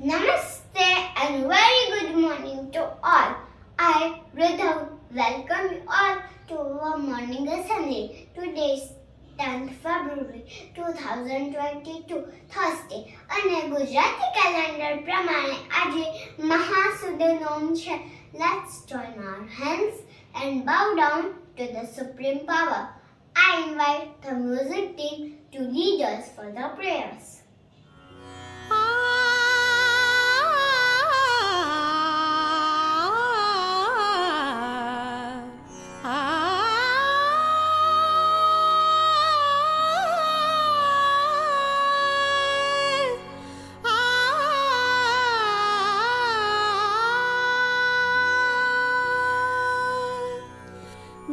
Namaste and very good morning to all. I, Ridham, welcome you all to our morning assembly. Today is 10th February 2022, Thursday. અને Gujarati calendar પ્રમાણે આજે મહાસુદનોમ છે. Let's join our hands and bow down to the supreme power. I invite the music team to lead us for the prayers.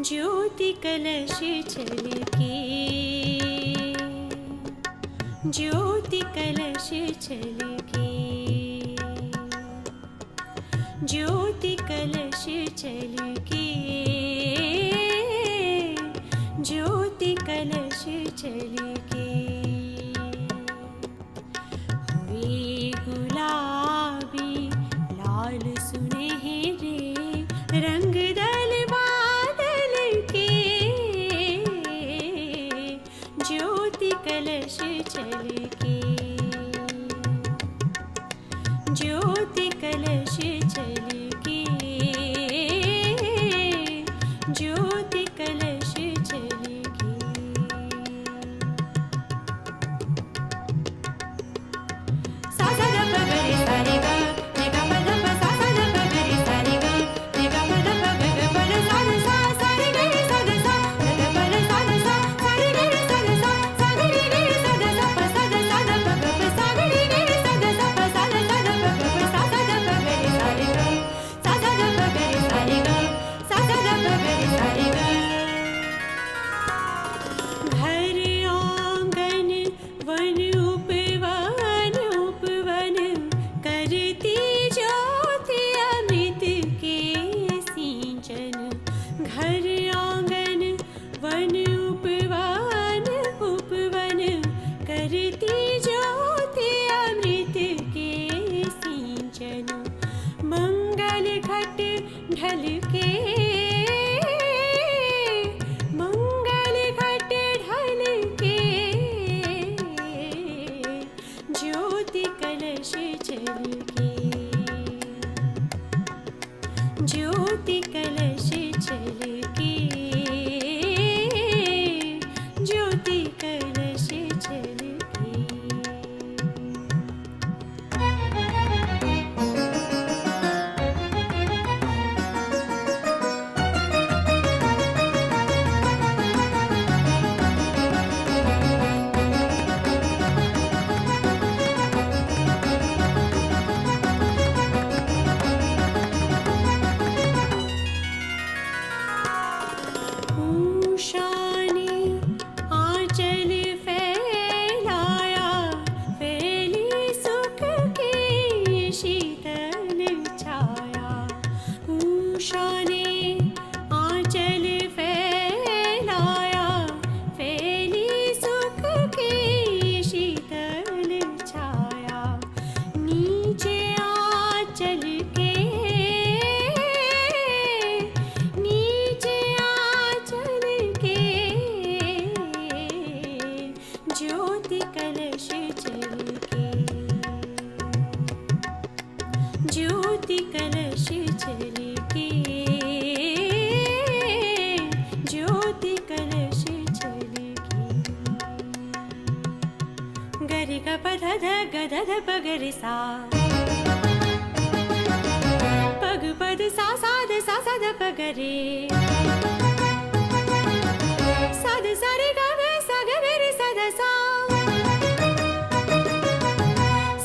ज्योति कलश छलके, ज्योति कलश छलके, ज्योति कलश छलके, ज्योति कलश छलके, हुए गुलाबी लाल सुनहरे रंग दल कलश छलके, ज्योति कलश छलके, ज्योति कलश छलके। सा सा ग प ग रे सा रे ग, रे ग प ध प सा सा ग प ग रे सा रे ग, रे ग प ध प ग ग प र सा ध सा, सा रे ग रे सा ध सा, ग ग प र सा ध सा, सा रे ग रे सा ध सा, सा ग रे ग रे सा ध सा, प सा ध सा ध प ग प सा ग रे ग रे सा ध सा, प सा ध सा ध प ग प सा सा ध प ग रे सा रे ग, सा सा ध प ग रे सा रे ग, सा सा ध प ग रे सा रे ग। घर आंगन वन उपवन उपवन करती ज्योति अमृत के सिंचन। घर आंगन वन उपवन उपवन करती ज्योति अमृत के सिंचन। मंगल घट ढल के, मंगल घट ढल के, ज्योति कलश छलके, ज्योति कलश छलके, ध प ग रे सा पग पद सा सा ध प ग रे सा ध सा रे ग ग सा ग ग रे सा ध सा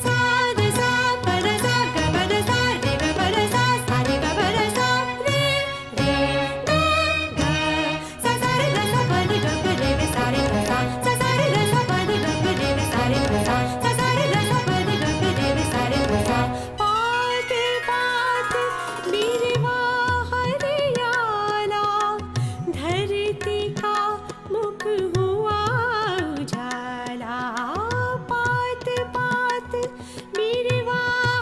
सा ध सा प ध सा ग प ध सा रे ग प ध सा सा रे ग प ध सा रे रे ग ग सा सा रे ग सा प ध ग प रे ग सा रे ग सा सा सा रे ग सा प ध ग प रे ग सा रे ग सा सा सा रे ग सा प ध ग प रे ग सा रे ग सा पात पात बीरवा हरियाला धरती का मुख हुआ उजाला पात पात बीरवा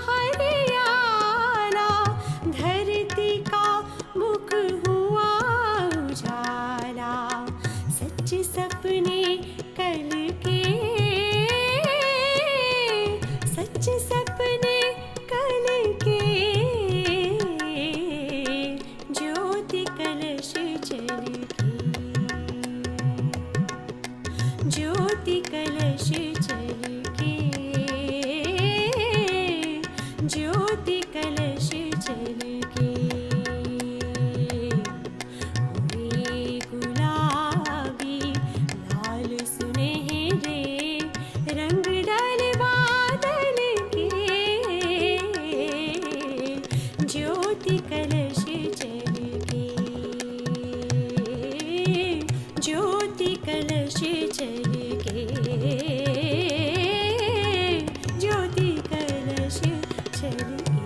हरियाला धरती का मुख हुआ उजाला सच सपने कल के सच सपने कल के ज्योति कलश जल के ज्योति कलश जल के ज्योति कलश जल के हुए गुलाबी लाल सुनहरे रंग डाल बादल के ज्योति कलश जल के ज्योति कलश जल के ज्योति कलश जल के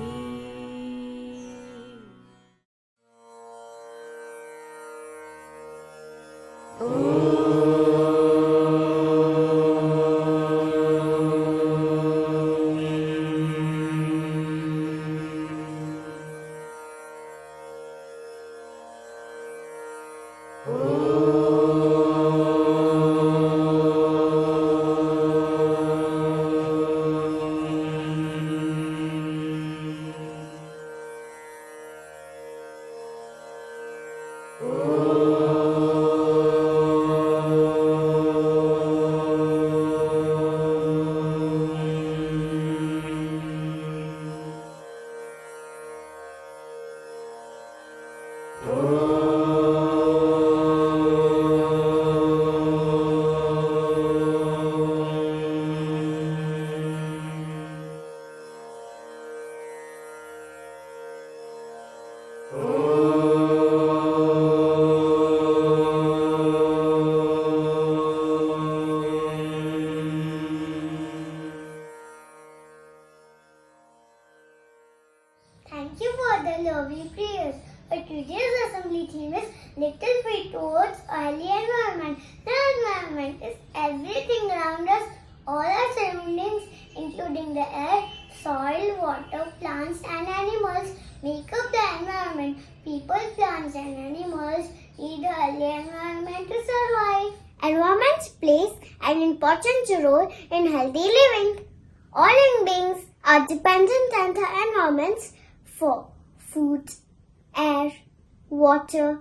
Thank you for the lovely prayers. But today's assembly theme is Little Feet Towards Early Environment. The environment is everything around us, all our surroundings, including the air, soil, water, plants and animals make up the environment. People, plants and animals need the early environment to survive. Environment plays an important role in healthy living. All living beings are dependent on the environments for food, air, water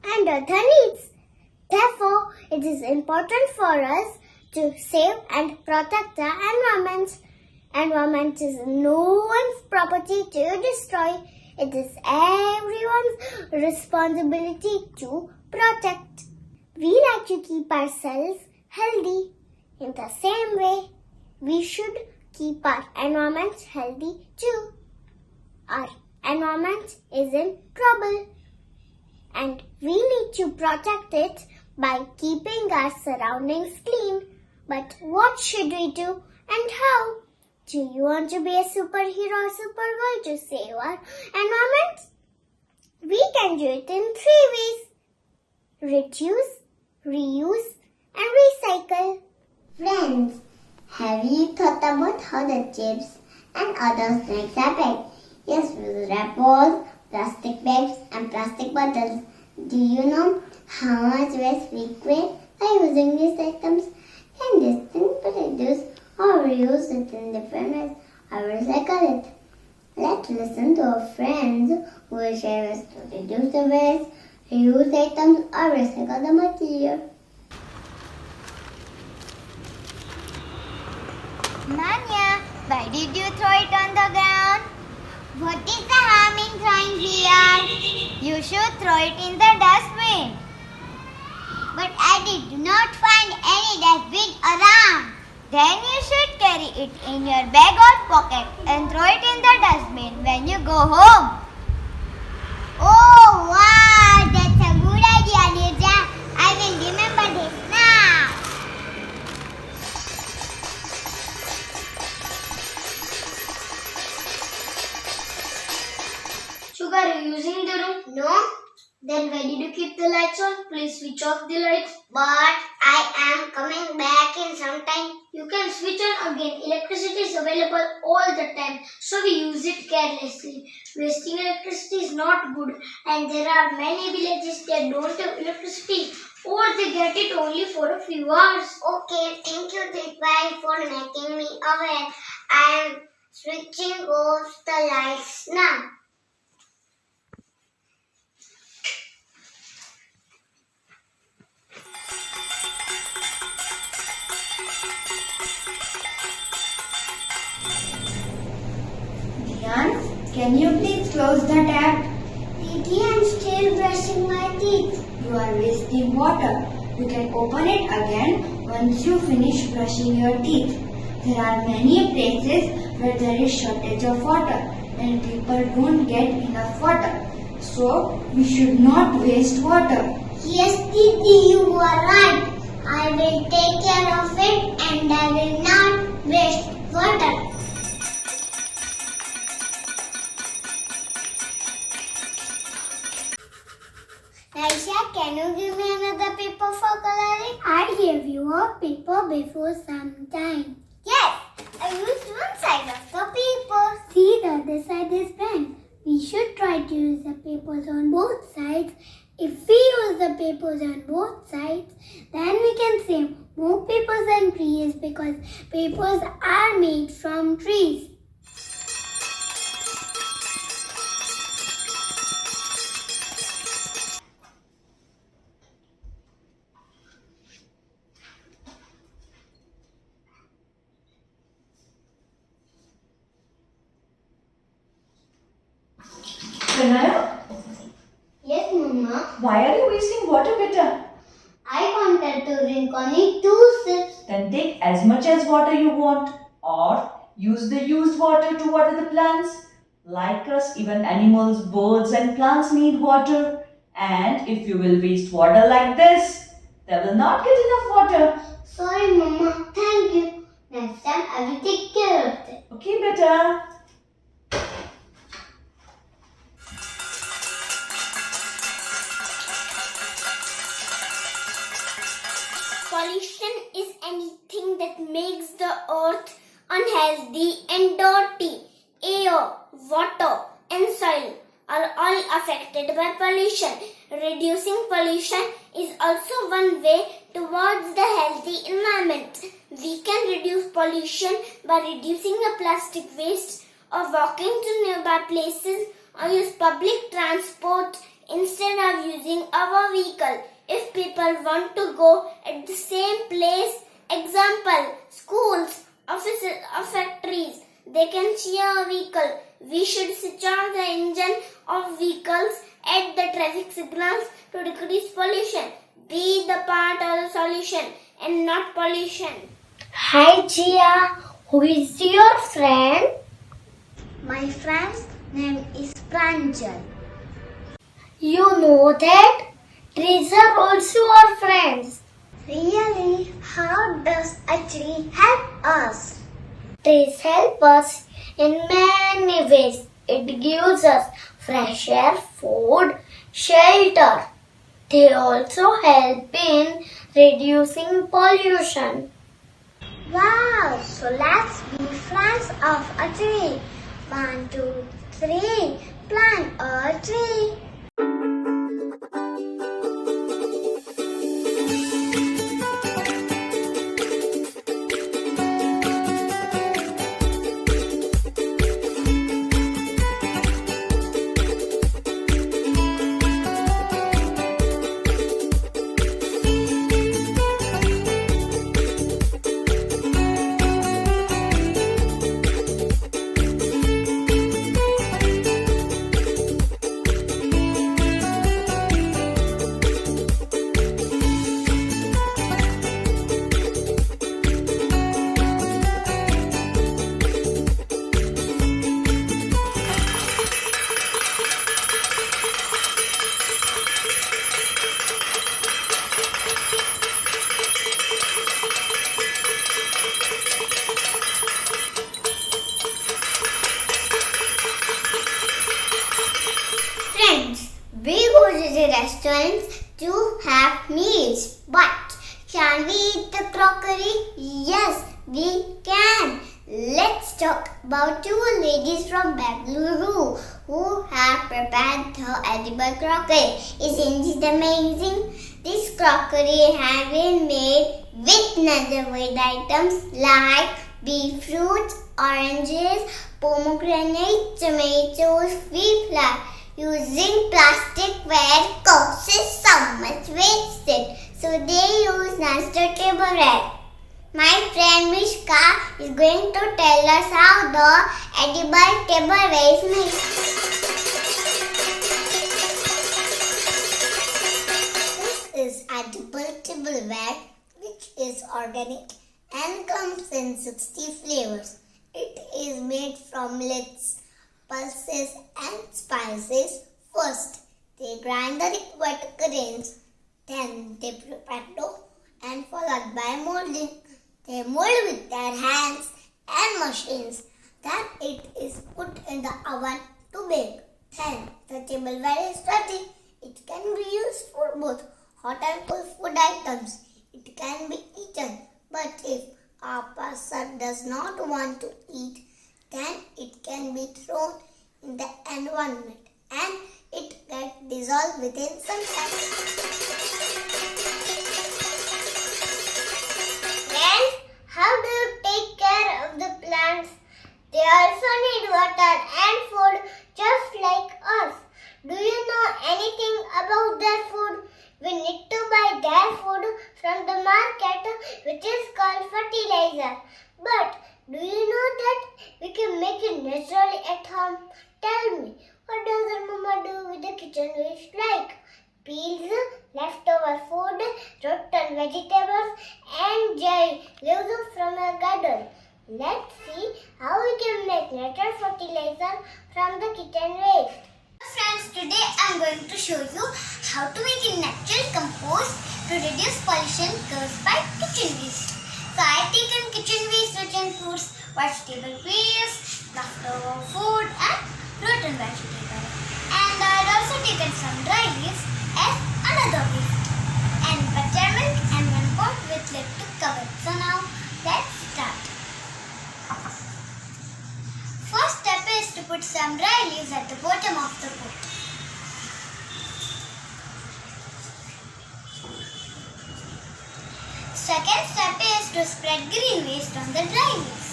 and other needs. Therefore, it is important for us to save and protect the environment. Environment is no one's property to destroy. It is everyone's responsibility to protect. We like to keep ourselves healthy. In the same way, we should keep our environment healthy too. Our environment is in trouble and we need to protect it by keeping our surroundings clean. But what should we do and how? Do you want to be a superhero or supergirl to save our environment? We can do it in 3 ways: reduce, reuse and recycle. Friends, have you thought about how the chips and other snacks are packed? Yes, with wrappers, plastic bags and plastic bottles. Do you know how much waste we create by using these items? Can this thing be reduced or reuse it in different ways or recycle it? Let's listen to our friends who will share ways to reduce the waste, reuse items or recycle the material. Manya, Why did you throw it on the ground? What is the harm in throwing here? You should throw it in the dustbin. But I did not find any dustbin around. Then you should carry it in your bag or pocket and throw it in the dustbin when you go home. Oh wow, that's a good idea, Nirja. I will remember this now. Sugar, are you using the room? No, Then why did you keep the lights on? Please switch off the lights. but I am coming back in some time. You can switch on again. Electricity is available all the time, so we use it carelessly. Wasting electricity is not good, and there are many villages that don't have electricity, or they get it only for a few hours. Okay, thank you, Deepai, for making me aware. I am switching off the lights now. Diyan, can you please close the tap? Didi, I'm still brushing my teeth. You are wasting water. You can open it again once you finish brushing your teeth. There are many places where there is shortage of water and people don't get enough water. So, we should not waste water. Yes, Didi, you are right. I will take care of it and I will not waste water. Naisha, can you give me another paper for coloring? I gave you a paper before some time. Yes, I used one side of the paper. See, the other side is bent. We should try to use the papers on both sides. If we use the papers on both sides, then we can save more papers than trees because papers are made from trees. Pranaya, Yes, Mama. why are you wasting water, beta? I wanted to drink only 2 sips. Then take as much as water you want, or use the used water to water the plants. Like us, even animals, birds and plants need water. And if you will waste water like this, they will not get enough water. Sorry, Mama. Thank you. Next time I will take care of it. Okay, beta. Pollution is anything that makes the earth unhealthy and dirty. Air, water, and soil are all affected by pollution. Reducing pollution is also one way towards the healthy environment. We can reduce pollution by reducing the plastic waste or walking to nearby places or use public transport instead of using our vehicle. If people want to go at the same place, example, schools, offices or factories, they can share a vehicle. We should switch on the engine of vehicles at the traffic signals to decrease pollution. Be the part of the solution and not pollution. Hi, Jiya. Who is your friend? My friend's name is Pranjal. You know that? Trees are also our friends. Really? How does a tree help us? Trees help us in many ways. It gives us fresh air, food, shelter. They also help in reducing pollution. Wow! So let's be friends of a tree. 1, 2, 3. Plant a tree. restaurants to have meals. But can we eat the crockery? Yes, we can. Let's talk about two ladies from Bengaluru who have prepared the edible crockery. Isn't it amazing? This crockery has been made with natural items like beetroot, oranges, pomegranate, tomatoes, wheat flour. Using plastic ware causes so much wastage, so they use nicer tableware. My friend Mishka is going to tell us how the edible tableware is made. This is edible tableware, which is organic and comes in 60 flavors. It is made from millets, pulses and spices. First, they grind the required grains, then they prepare dough and followed by molding. They mold with their hands and machines. Then it is put in the oven to bake. Then the tableware is ready. It can be used for both hot and cold food items. It can be eaten, but if a person does not want to eat, then it can be thrown in the environment and it gets dissolved within some time. Friends, how do you take care of the plants? They also need water and food just like us. Do you know anything about their food? We need to buy their food from the market, which is called fertilizer. But do you know that we can make it naturally at home? Tell me, what does your mama do with the kitchen waste like? Peels, leftover food, rotten vegetables and dry leaves from a garden. Let's see how we can make natural fertilizer from the kitchen waste. Friends, today I am going to show you how to make a natural compost to reduce pollution caused by kitchen waste. So I have taken kitchen waste which includes vegetable waste, leftover food and rotten vegetables. And I had also taken some dry leaves as another waste. And buttermilk and 1 pot with lid to cover. So now let's start. First step is to put some dry leaves at the bottom of the pot. Second step is to spread green waste on the dry leaves.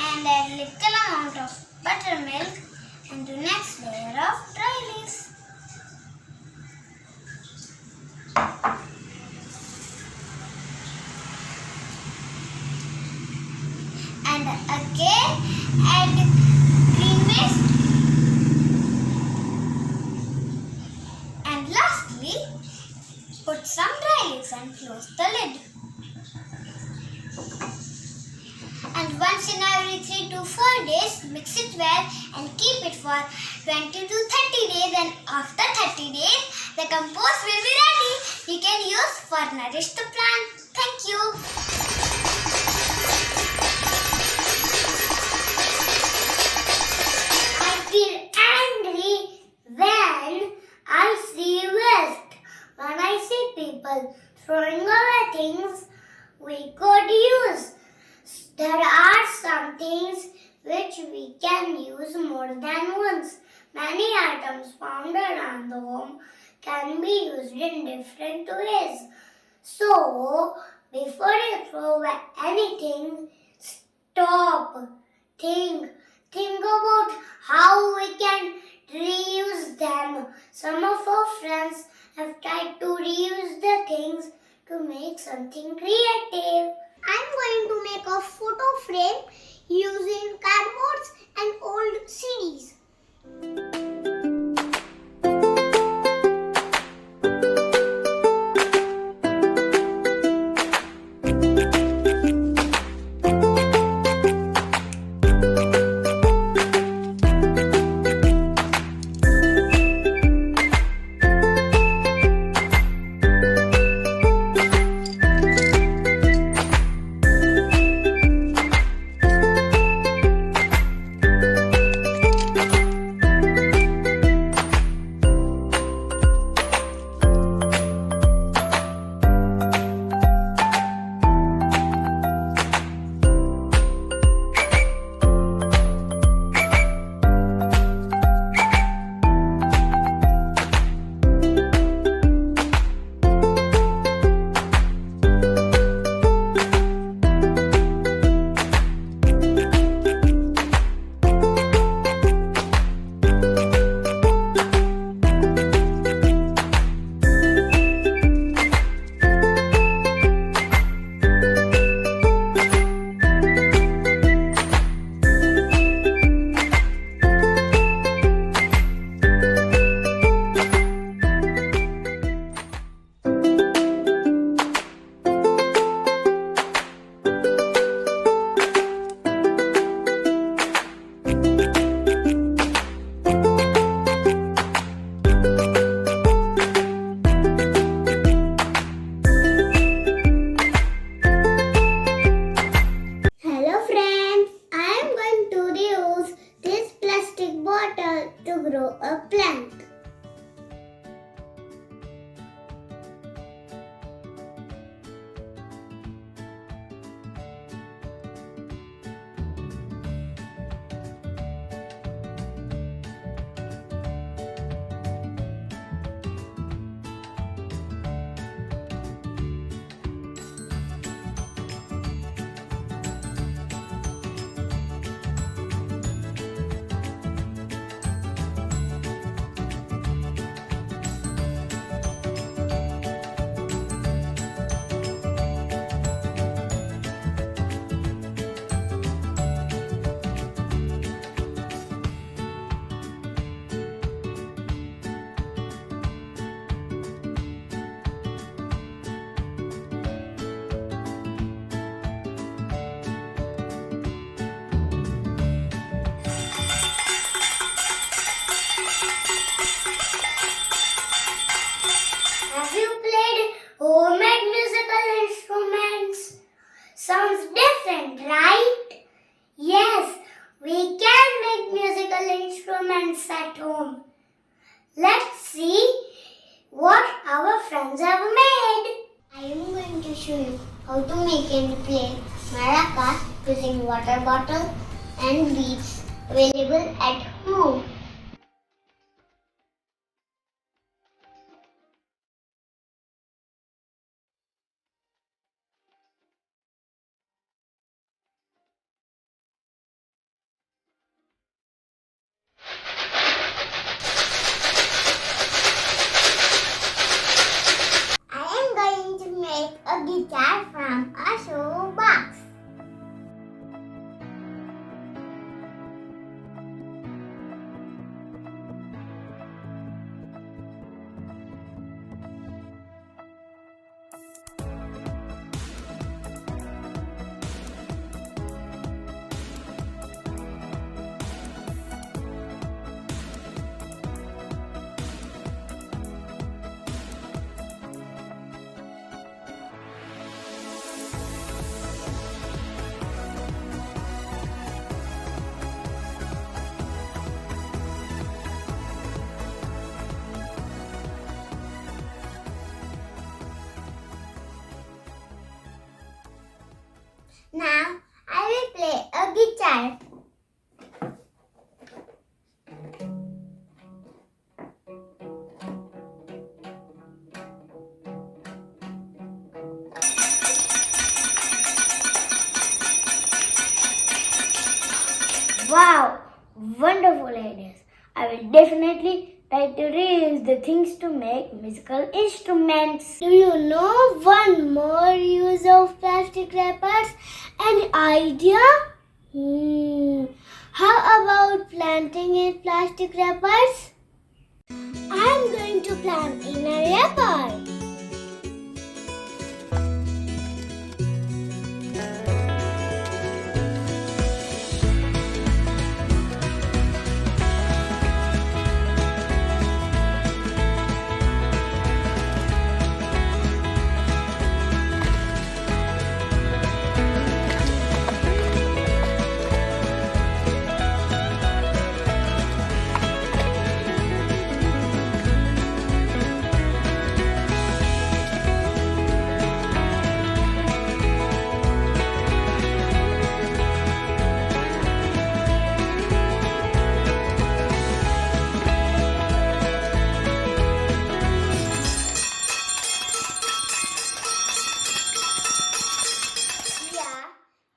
And add little amount of buttermilk and the next layer of dry leaves. And again add green waste. And lastly, put some dry leaves and close the lid. And once in every 3 to 4 days, mix it well and keep it for 20 to 30 days. And after 30 days, the compost will be ready. You can use for nourish the plant. Thank you. I feel angry when I see waste. When I see people throwing away things we could use. There are some things which we can use more than once. Many items found around the home can be used in different ways. So, before you throw away anything, stop. Think about how we can reuse them. Some of our friends have tried to reuse the things to make something creative. I'm going to make a photo frame using cardboards and old CDs. strength. Have you played homemade musical instruments? Sounds different, right? Yes, we can make musical instruments at home. Let's see what our friends have made. I am going to show you how to make and play maracas using water bottle and beads available at home. I am going to make a guitar from a shoe box. Now I will play a guitar. Wow, wonderful ideas. I will definitely try to reuse the things to make musical instruments. Do you know one more use of plastic wrappers? An idea? How about planting in plastic wrappers? I'm going to plant in a wrapper.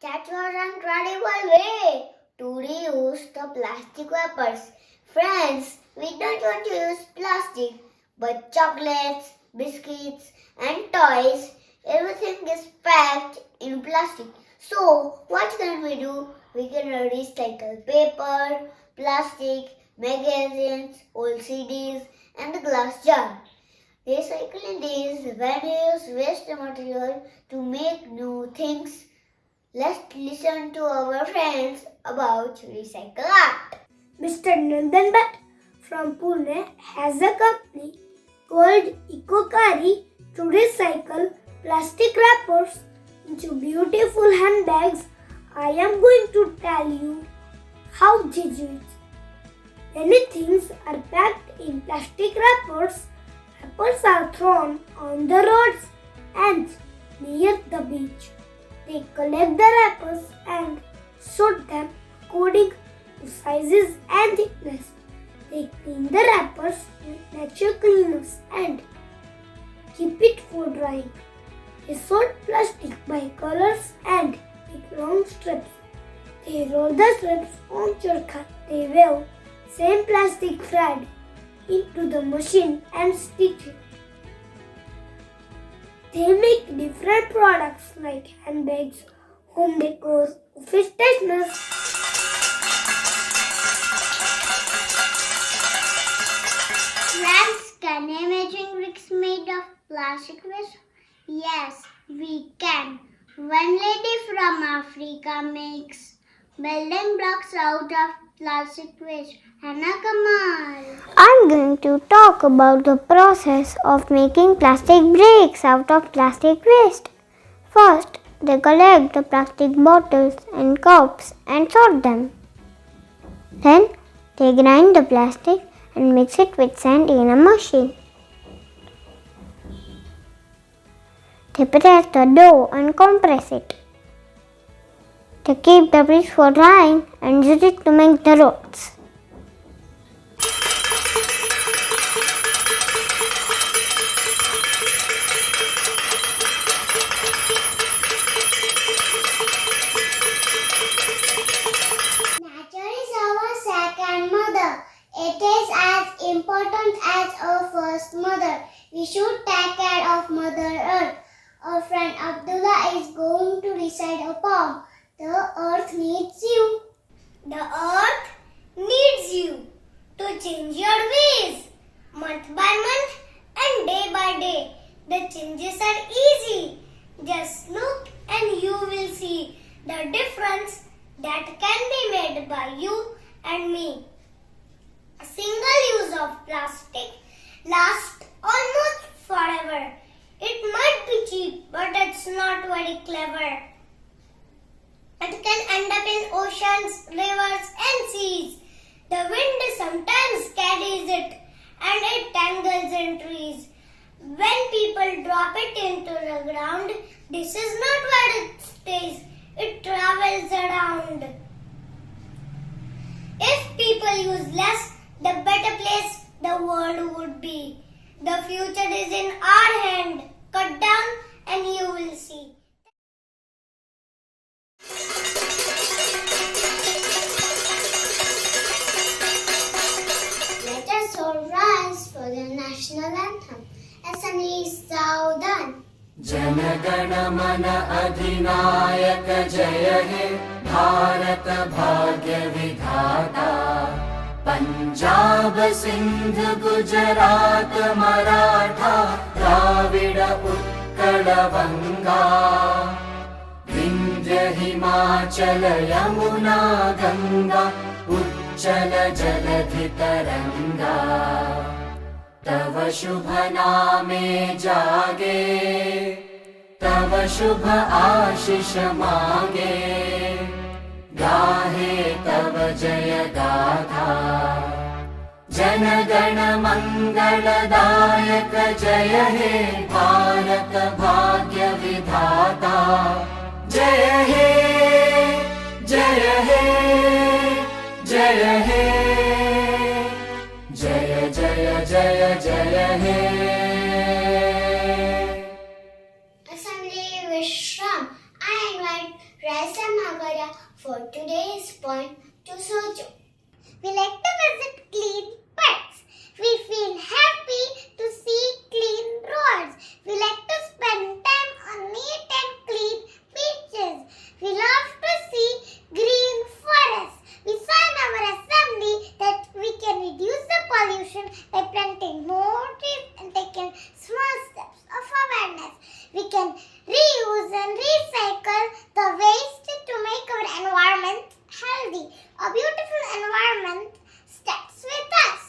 That was an incredible way to reuse the plastic wrappers. Friends, we don't want to use plastic, but chocolates, biscuits and toys, everything is packed in plastic. So, what can we do? We can recycle paper, plastic, magazines, old CDs and the glass jar. Recycling these values waste material to make new things. Let's listen to our friends about recycle art. Mr. Ridham Bhatt from Pune has a company called Ecokari to recycle plastic wrappers into beautiful handbags. I am going to tell you how they do it. Many things are packed in plastic wrappers. Wrappers are thrown on the roads and near the beach. They collect the wrappers and sort them according to sizes and thickness. They clean the wrappers with natural cleaners and keep it for drying. They sort plastic by colors and make long strips. They roll the strips on charkha. They weave same plastic thread into the machine and stitch it. They make different products like handbags, home decor, office stationery. Friends, can you imagine bricks made of plastic waste? Yes, we can. One lady from Africa makes building blocks out of plastic waste. I'm going to talk about the process of making plastic bricks out of plastic waste. First, they collect the plastic bottles and cups and sort them. Then, they grind the plastic and mix it with sand in a machine. They press the dough and compress it. They keep the bricks for drying and use it to make the roads. Nature is our second mother. It is as important as our first mother. We should take care of Mother Earth. Our friend Abdullah is going to recite a poem. The earth needs you. The earth needs you to change your ways. Month by month and day by day, the changes are easy. Just look and you will see the difference that can be made by you and me. A single use of plastic lasts almost forever. It might be cheap, but it's not very clever. It can end up in oceans, rivers and seas. The wind sometimes carries it and it tangles in trees. When people drop it into the ground, this is not where it stays. It travels around. If people use less, the better place the world would be. The future is in our hand. Cut down and you will see. Let us all rise for the national anthem. Assembly is now done. जनगण मन अधिनायक जय हे भारत भाग्य विधाता पंजाब सिंध गुजरात मराठा द्राविड उत्कल बंगा विंध्य हिमाचल यमुना गंगा उच्चल जलधि तरंगा तव शुभ नामे जागे तव शुभ आशीष मांगे गाहे तव जय गाथा जन गण मंगलदायक जय हे भारत भाग्य विधाता जय हे जय हे जय हे जय जय जय जय हे Assembly Vishram. I invite Raisa Magaria for today's point to Sojo. We like to visit clean pets. We feel happy to see clean roads. We like to spend time on neat and clean beaches. We love to see green forests. We saw in our assembly that we can reduce the pollution by planting more trees and taking small steps of awareness. We can reuse and recycle the waste to make our environment healthy. A beautiful environment starts with us.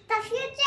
The future